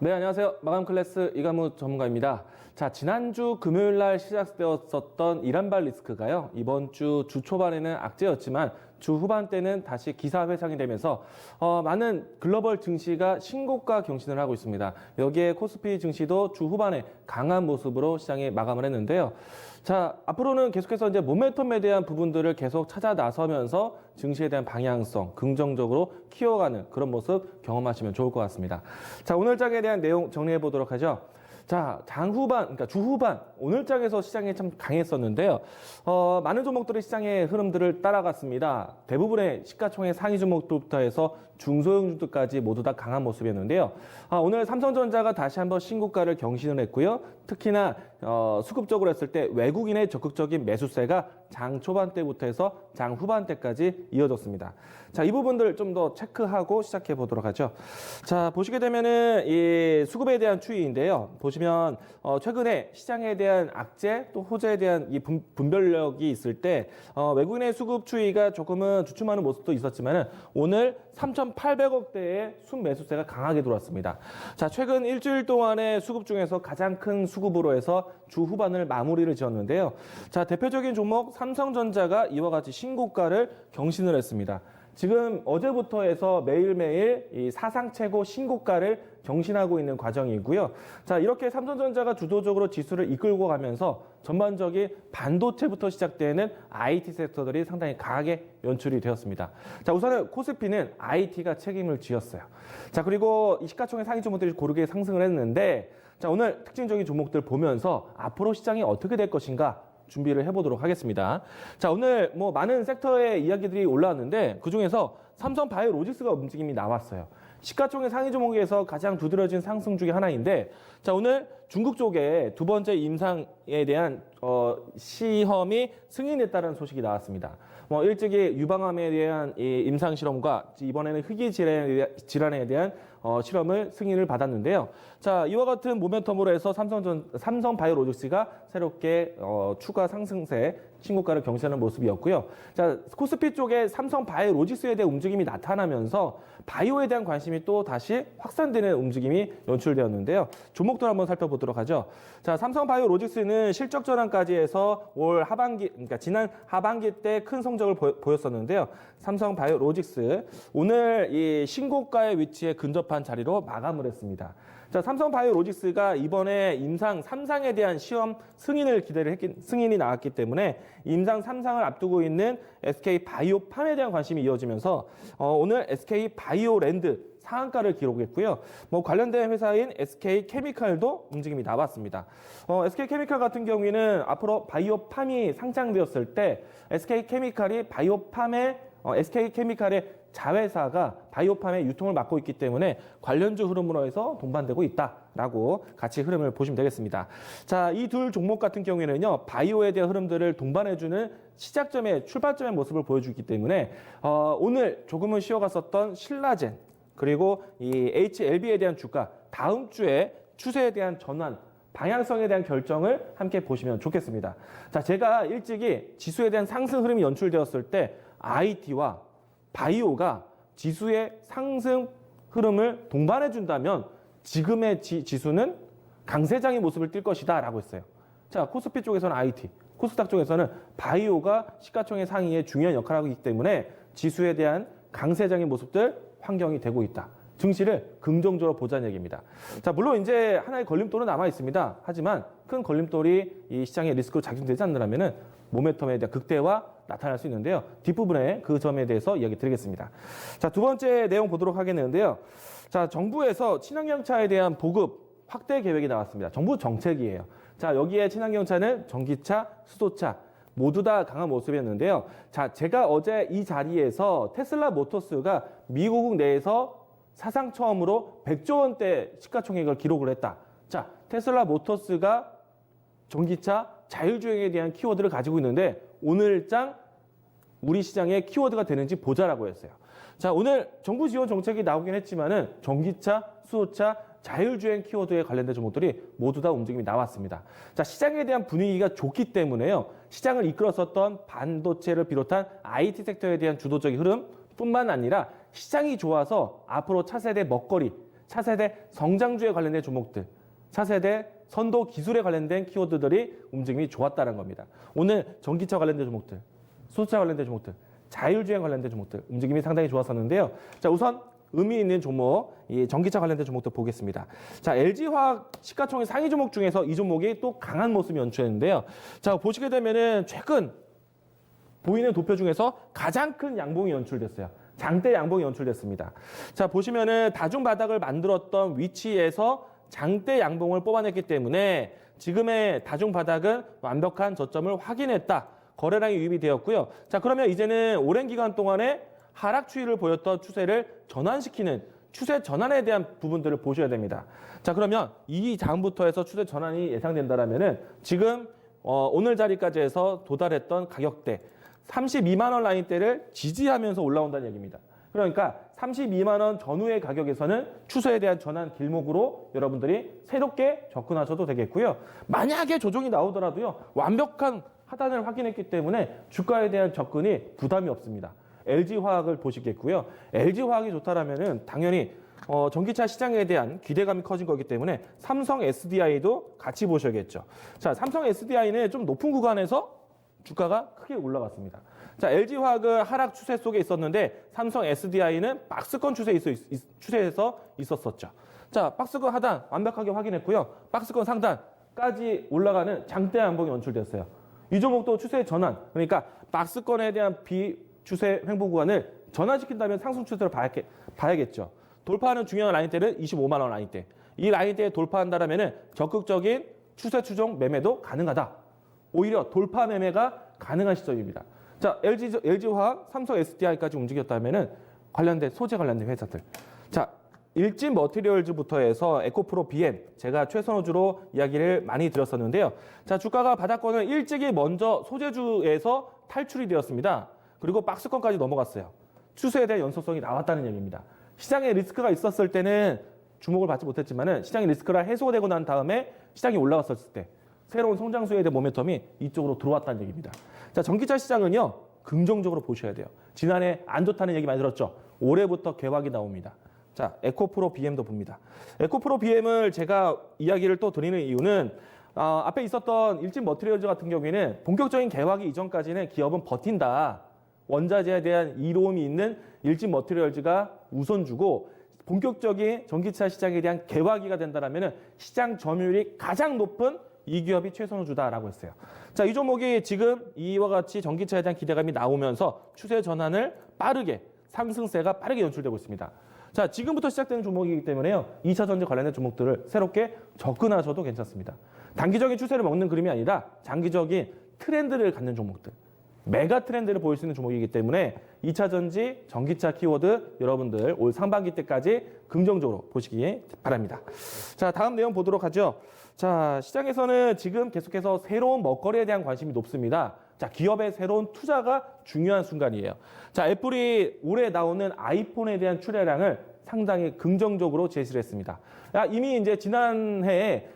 네, 안녕하세요. 마감 클래스 이감우 전문가입니다. 자, 지난주 금요일 날 시작되었었던 이란발 리스크가요. 이번 주 초반에는 악재였지만 주 후반 때는 다시 기사 회상이 되면서 많은 글로벌 증시가 신고가 경신을 하고 있습니다. 여기에 코스피 증시도 주 후반에 강한 모습으로 시장이 마감을 했는데요. 자, 앞으로는 계속해서 이제 모멘텀에 대한 부분들을 계속 찾아 나서면서 증시에 대한 방향성, 긍정적으로 키워가는 그런 모습 경험하시면 좋을 것 같습니다. 자, 오늘 장에 대한 내용 정리해 보도록 하죠. 자, 장후반, 그러니까 주후반, 오늘 장에서 시장이 참 강했었는데요. 많은 종목들이 시장의 흐름들을 따라갔습니다. 대부분의 시가총액 상위 종목들부터 해서 중소형주들까지 모두 다 강한 모습이었는데요. 오늘 삼성전자가 다시 한번 신고가를 경신을 했고요. 특히나 수급적으로 했을 때 외국인의 적극적인 매수세가 장 초반 때부터 해서 장 후반 때까지 이어졌습니다. 자, 이 부분들 좀 더 체크하고 시작해 보도록 하죠. 자, 보시게 되면은 이 수급에 대한 추이인데요. 보시면 최근에 시장에 대한 악재 또 호재에 대한 이 분별력이 있을 때 외국인의 수급 추이가 조금은 주춤하는 모습도 있었지만은 오늘 3,800억대의 순매수세가 강하게 들어왔습니다. 자, 최근 일주일 동안의 수급 중에서 가장 큰 수급으로 해서 주 후반을 마무리를 지었는데요. 자, 대표적인 종목 삼성전자가 이와 같이 신고가를 경신을 했습니다. 지금 어제부터 해서 매일매일 이 사상 최고 신고가를 경신하고 있는 과정이고요. 자, 이렇게 삼성전자가 주도적으로 지수를 이끌고 가면서 전반적인 반도체부터 시작되는 IT 섹터들이 상당히 강하게 연출이 되었습니다. 자, 우선은 코스피는 IT가 책임을 지었어요. 자, 그리고 이 시가총액 상위 종목들이 고르게 상승을 했는데, 자, 오늘 특징적인 종목들 보면서 앞으로 시장이 어떻게 될 것인가 준비를 해보도록 하겠습니다. 자, 오늘 뭐 많은 섹터의 이야기들이 올라왔는데 그중에서 삼성바이오로직스가 움직임이 나왔어요. 시가총액 상위 종목에서 가장 두드러진 상승 중에 하나인데, 자, 오늘 중국 쪽에 두 번째 임상에 대한 시험이 승인됐다는 소식이 나왔습니다. 일찍이 유방암에 대한 이 임상 실험과 이번에는 희귀 질환에 대한 실험을 승인을 받았는데요. 자, 이와 같은 모멘텀으로 해서 삼성바이오로직스가 새롭게 추가 상승세 신고가를 경신하는 모습이었고요. 자, 코스피 쪽에 삼성바이오로직스에 대한 움직임이 나타나면서 바이오에 대한 관심이 또 다시 확산되는 움직임이 연출되었는데요. 종목들 한번 살펴보도록 하죠. 자, 삼성바이오로직스는 실적 전환까지 해서 올 하반기, 그러니까 지난 하반기 때 큰 성적을 보였었는데요. 삼성바이오로직스 오늘 이 신고가의 위치에 근접한 자리로 마감을 했습니다. 자, 삼성바이오로직스가 이번에 임상 3상에 대한 시험 승인이 나왔기 때문에 임상 3상을 앞두고 있는 SK바이오팜에 대한 관심이 이어지면서 오늘 SK바이오랜드 상한가를 기록했고요. 관련된 회사인 SK케미칼도 움직임이 나왔습니다. SK케미칼 같은 경우에는 앞으로 바이오팜이 상장되었을 때 SK케미칼이 SK케미칼의 자회사가 바이오팜의 유통을 맡고 있기 때문에 관련주 흐름으로 해서 동반되고 있다라고 같이 흐름을 보시면 되겠습니다. 자, 이 둘 종목 같은 경우에는요, 바이오에 대한 흐름들을 동반해주는 시작점의 출발점의 모습을 보여주기 때문에 오늘 조금은 쉬어갔었던 신라젠 그리고 이 HLB에 대한 주가 다음 주에 추세에 대한 전환 방향성에 대한 결정을 함께 보시면 좋겠습니다. 자, 제가 일찍이 지수에 대한 상승 흐름이 연출되었을 때 IT와 바이오가 지수의 상승 흐름을 동반해준다면 지금의 지수는 강세장의 모습을 띌 것이다 라고 했어요. 자, 코스피 쪽에서는 IT, 코스닥 쪽에서는 바이오가 시가총액 상위에 중요한 역할을 하고 있기 때문에 지수에 대한 강세장의 모습들 환경이 되고 있다. 증시를 긍정적으로 보자는 얘기입니다. 자, 물론 이제 하나의 걸림돌은 남아 있습니다. 하지만 큰 걸림돌이 이 시장의 리스크로 작용되지 않는다면은 모멘텀에 대한 극대화 나타날 수 있는데요. 뒷부분에 그 점에 대해서 이야기 드리겠습니다. 자, 두 번째 내용 보도록 하겠는데요. 자, 정부에서 친환경차에 대한 보급 확대 계획이 나왔습니다. 정부 정책이에요. 자, 여기에 친환경차는 전기차, 수소차 모두 다 강한 모습이었는데요. 자, 제가 어제 이 자리에서 테슬라 모터스가 미국 내에서 사상 처음으로 100조 원대 시가총액을 기록을 했다. 자, 테슬라 모터스가 전기차, 자율주행에 대한 키워드를 가지고 있는데 오늘장 우리 시장의 키워드가 되는지 보자라고 했어요. 자, 오늘 정부 지원 정책이 나오긴 했지만은 전기차, 수소차, 자율주행 키워드에 관련된 종목들이 모두 다 움직임이 나왔습니다. 자, 시장에 대한 분위기가 좋기 때문에요. 시장을 이끌었었던 반도체를 비롯한 IT 섹터에 대한 주도적인 흐름 뿐만 아니라 시장이 좋아서 앞으로 차세대 먹거리, 차세대 성장주에 관련된 종목들, 차세대 선도 기술에 관련된 키워드들이 움직임이 좋았다는 겁니다. 오늘 전기차 관련된 종목들, 수소차 관련된 종목들, 자율주행 관련된 종목들 움직임이 상당히 좋았었는데요. 자, 우선 의미 있는 종목, 이 전기차 관련된 종목들 보겠습니다. 자, LG화학 시가총액 상위 종목 중에서 이 종목이 또 강한 모습이 연출했는데요. 자, 보시게 되면은 최근 보이는 도표 중에서 가장 큰 양봉이 연출됐어요. 장대 양봉이 연출됐습니다. 자, 보시면은 다중 바닥을 만들었던 위치에서 장대 양봉을 뽑아냈기 때문에 지금의 다중 바닥은 완벽한 저점을 확인했다. 거래량이 유입이 되었고요. 자, 그러면 이제는 오랜 기간 동안에 하락 추이를 보였던 추세를 전환시키는 추세 전환에 대한 부분들을 보셔야 됩니다. 자, 그러면 이 장부터 해서 추세 전환이 예상된다라면은 지금 오늘 자리까지 해서 도달했던 가격대 32만 원 라인대를 지지하면서 올라온다는 얘기입니다. 그러니까 32만 원 전후의 가격에서는 추세에 대한 전환 길목으로 여러분들이 새롭게 접근하셔도 되겠고요. 만약에 조정이 나오더라도요. 완벽한 하단을 확인했기 때문에 주가에 대한 접근이 부담이 없습니다. LG화학을 보시겠고요. LG화학이 좋다라면은 당연히 전기차 시장에 대한 기대감이 커진 거기 때문에 삼성 SDI도 같이 보셔야겠죠. 자, 삼성 SDI는 좀 높은 구간에서 주가가 크게 올라갔습니다. 자, LG화학은 하락 추세 속에 있었는데 삼성 SDI는 박스권 추세에서 있었었죠. 자, 박스권 하단 완벽하게 확인했고요. 박스권 상단까지 올라가는 장대 양봉이 연출됐어요. 이 종목도 추세 전환, 그러니까 박스권에 대한 비추세 횡보 구간을 전환시킨다면 상승 추세로 봐야겠죠. 돌파하는 중요한 라인대는 25만 원 라인대. 이 라인대에 돌파한다라면 적극적인 추세 추종 매매도 가능하다. 오히려 돌파 매매가 가능한 시점입니다. 자, LG화학, 삼성 SDI까지 움직였다면은 관련된 소재 관련된 회사들. 자, 일진 머티리얼즈부터 해서 에코프로 BM 제가 최선호주로 이야기를 많이 드렸었는데요. 자, 주가가 바닥권을 일찍이 먼저 소재주에서 탈출이 되었습니다. 그리고 박스권까지 넘어갔어요. 추세에 대한 연속성이 나왔다는 얘기입니다. 시장에 리스크가 있었을 때는 주목을 받지 못했지만은 시장의 리스크가 해소되고 난 다음에 시장이 올라갔었을 때 새로운 성장수에 대한 모멘텀이 이쪽으로 들어왔다는 얘기입니다. 자, 전기차 시장은요, 긍정적으로 보셔야 돼요. 지난해 안 좋다는 얘기 많이 들었죠. 올해부터 개박이 나옵니다. 자, 에코프로 BM도 봅니다. 에코프로 BM을 제가 이야기를 또 드리는 이유는 앞에 있었던 일진 머티리얼즈 같은 경우에는 본격적인 개박이 이전까지는 기업은 버틴다. 원자재에 대한 이로움이 있는 일진 머티리얼즈가 우선주고 본격적인 전기차 시장에 대한 개박이가 된다면 시장 점유율이 가장 높은 이 기업이 최선호주다라고 했어요. 자, 이 종목이 지금 이와 같이 전기차에 대한 기대감이 나오면서 추세 전환을 빠르게 상승세가 빠르게 연출되고 있습니다. 자, 지금부터 시작되는 종목이기 때문에요. 2차 전지 관련된 종목들을 새롭게 접근하셔도 괜찮습니다. 단기적인 추세를 먹는 그림이 아니라 장기적인 트렌드를 갖는 종목들. 메가 트렌드를 보일 수 있는 종목이기 때문에 2차 전지, 전기차 키워드 여러분들 올 상반기 때까지 긍정적으로 보시기 바랍니다. 자, 다음 내용 보도록 하죠. 자, 시장에서는 지금 계속해서 새로운 먹거리에 대한 관심이 높습니다. 자, 기업의 새로운 투자가 중요한 순간이에요. 자, 애플이 올해 나오는 아이폰에 대한 출하량을 상당히 긍정적으로 제시를 했습니다. 이미 이제 지난해에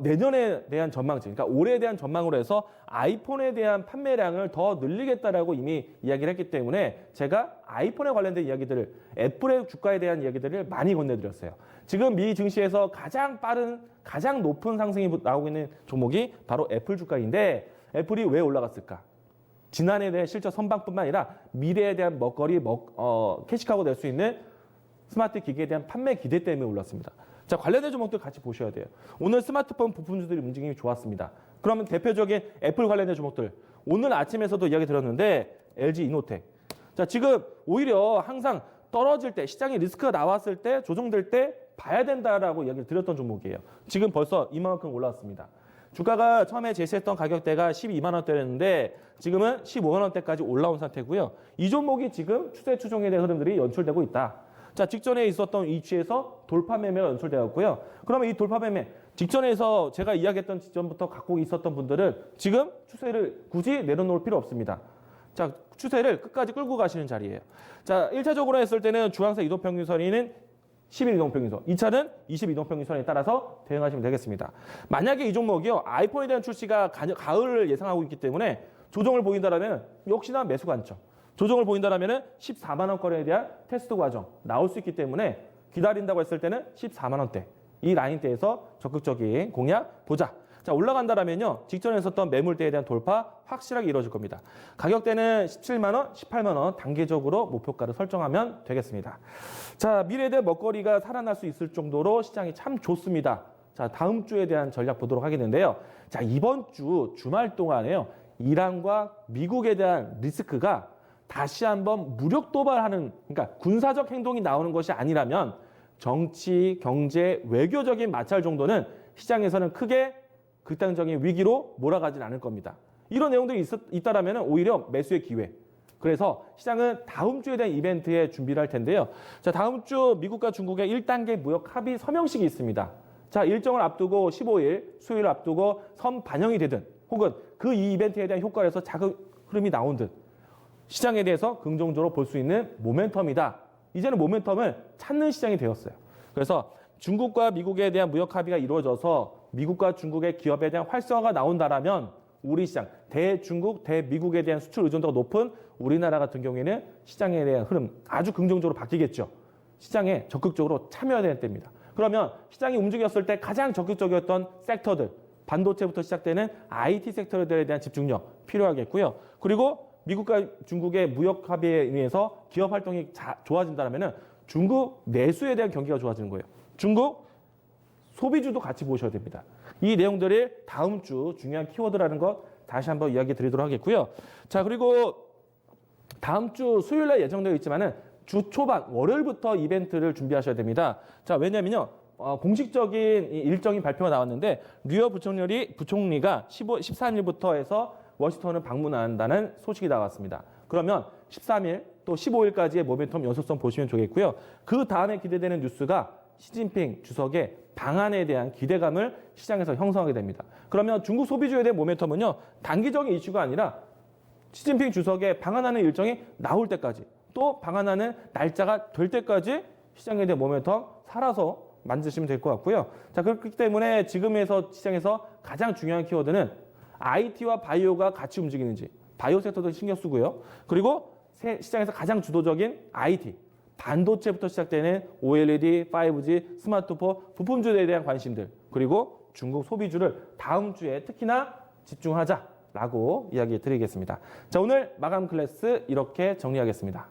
내년에 대한 전망치, 그러니까 올해에 대한 전망으로 해서 아이폰에 대한 판매량을 더 늘리겠다라고 이미 이야기를 했기 때문에 제가 아이폰에 관련된 이야기들을, 애플의 주가에 대한 이야기들을 많이 건네드렸어요. 지금 미 증시에서 가장 빠른, 가장 높은 상승이 나오고 있는 종목이 바로 애플 주가인데 애플이 왜 올라갔을까? 지난해에 대한 실적 선방뿐만 아니라 미래에 대한 먹거리, 캐시카고 낼 수 있는 스마트 기기에 대한 판매 기대 때문에 올랐습니다. 자, 관련된 종목들 같이 보셔야 돼요. 오늘 스마트폰 부품주들이 움직임이 좋았습니다. 그러면 대표적인 애플 관련된 종목들. 오늘 아침에서도 이야기 드렸는데 LG 이노텍. 자, 지금 오히려 항상 떨어질 때, 시장에 리스크가 나왔을 때, 조정될 때 봐야 된다라고 이야기를 드렸던 종목이에요. 지금 벌써 이만큼 올라왔습니다. 주가가 처음에 제시했던 가격대가 12만 원대였는데 지금은 15만 원대까지 올라온 상태고요. 이 종목이 지금 추세 추종에 대한 흐름들이 연출되고 있다. 자, 직전에 있었던 위치에서 돌파 매매가 연출되었고요. 그러면 이 돌파 매매 직전에서 제가 이야기했던 지점부터 갖고 있었던 분들은 지금 추세를 굳이 내려놓을 필요 없습니다. 자, 추세를 끝까지 끌고 가시는 자리예요. 자, 1차적으로 했을 때는 주황색 이동평균선이는 11 이동평균선, 2차는 20 이동평균선에 따라서 대응하시면 되겠습니다. 만약에 이 종목이요, 아이폰에 대한 출시가 가을을 예상하고 있기 때문에 조정을 보인다라면 역시나 매수 관점. 조정을 보인다라면 14만 원거래에 대한 테스트 과정 나올 수 있기 때문에 기다린다고 했을 때는 14만 원대. 이 라인대에서 적극적인 공략 보자. 자, 올라간다라면요. 직전에 있었던 매물대에 대한 돌파 확실하게 이루어질 겁니다. 가격대는 17만 원, 18만 원 단계적으로 목표가를 설정하면 되겠습니다. 자, 미래에 대한 먹거리가 살아날 수 있을 정도로 시장이 참 좋습니다. 자, 다음 주에 대한 전략 보도록 하겠는데요. 자, 이번 주 주말 동안에요. 이란과 미국에 대한 리스크가 다시 한번 무력 도발하는, 그러니까 군사적 행동이 나오는 것이 아니라면 정치, 경제, 외교적인 마찰 정도는 시장에서는 크게 극단적인 위기로 몰아가진 않을 겁니다. 이런 내용들이 있다라면 오히려 매수의 기회. 그래서 시장은 다음 주에 대한 이벤트에 준비를 할 텐데요. 자, 다음 주 미국과 중국의 1단계 무역 합의 서명식이 있습니다. 자, 일정을 앞두고 15일, 수요일 앞두고 선 반영이 되든 혹은 그 이 이벤트에 대한 효과에서 자극 흐름이 나온 듯 시장에 대해서 긍정적으로 볼 수 있는 모멘텀이다. 이제는 모멘텀을 찾는 시장이 되었어요. 그래서 중국과 미국에 대한 무역 합의가 이루어져서 미국과 중국의 기업에 대한 활성화가 나온다라면 우리 시장, 대중국, 대미국에 대한 수출 의존도가 높은 우리나라 같은 경우에는 시장에 대한 흐름 아주 긍정적으로 바뀌겠죠. 시장에 적극적으로 참여해야 되는 때입니다. 그러면 시장이 움직였을 때 가장 적극적이었던 섹터들, 반도체부터 시작되는 IT 섹터들에 대한 집중력 필요하겠고요. 그리고 미국과 중국의 무역 합의에 의해서 기업 활동이 좋아진다면 중국 내수에 대한 경기가 좋아지는 거예요. 중국 소비주도 같이 보셔야 됩니다. 이 내용들을 다음 주 중요한 키워드라는 것 다시 한번 이야기 드리도록 하겠고요. 자, 그리고 다음 주 수요일 날 예정되어 있지만은 주 초반 월요일부터 이벤트를 준비하셔야 됩니다. 자, 왜냐면요. 공식적인 일정이 발표가 나왔는데 류어 부총리가 13일부터 해서 워싱턴을 방문한다는 소식이 나왔습니다. 그러면 13일 또 15일까지의 모멘텀 연속성 보시면 좋겠고요. 그 다음에 기대되는 뉴스가 시진핑 주석의 방안에 대한 기대감을 시장에서 형성하게 됩니다. 그러면 중국 소비주에 대한 모멘텀은요. 단기적인 이슈가 아니라 시진핑 주석의 방한하는 일정이 나올 때까지 또 방한하는 날짜가 될 때까지 시장에 대한 모멘텀 살아서 만드시면 될 것 같고요. 자, 그렇기 때문에 지금에서 시장에서 가장 중요한 키워드는 IT와 바이오가 같이 움직이는지 바이오 섹터도 신경 쓰고요. 그리고 시장에서 가장 주도적인 IT, 반도체부터 시작되는 OLED, 5G, 스마트폰, 부품주에 대한 관심들 그리고 중국 소비주를 다음 주에 특히나 집중하자라고 이야기 드리겠습니다. 자, 오늘 마감 클래스 이렇게 정리하겠습니다.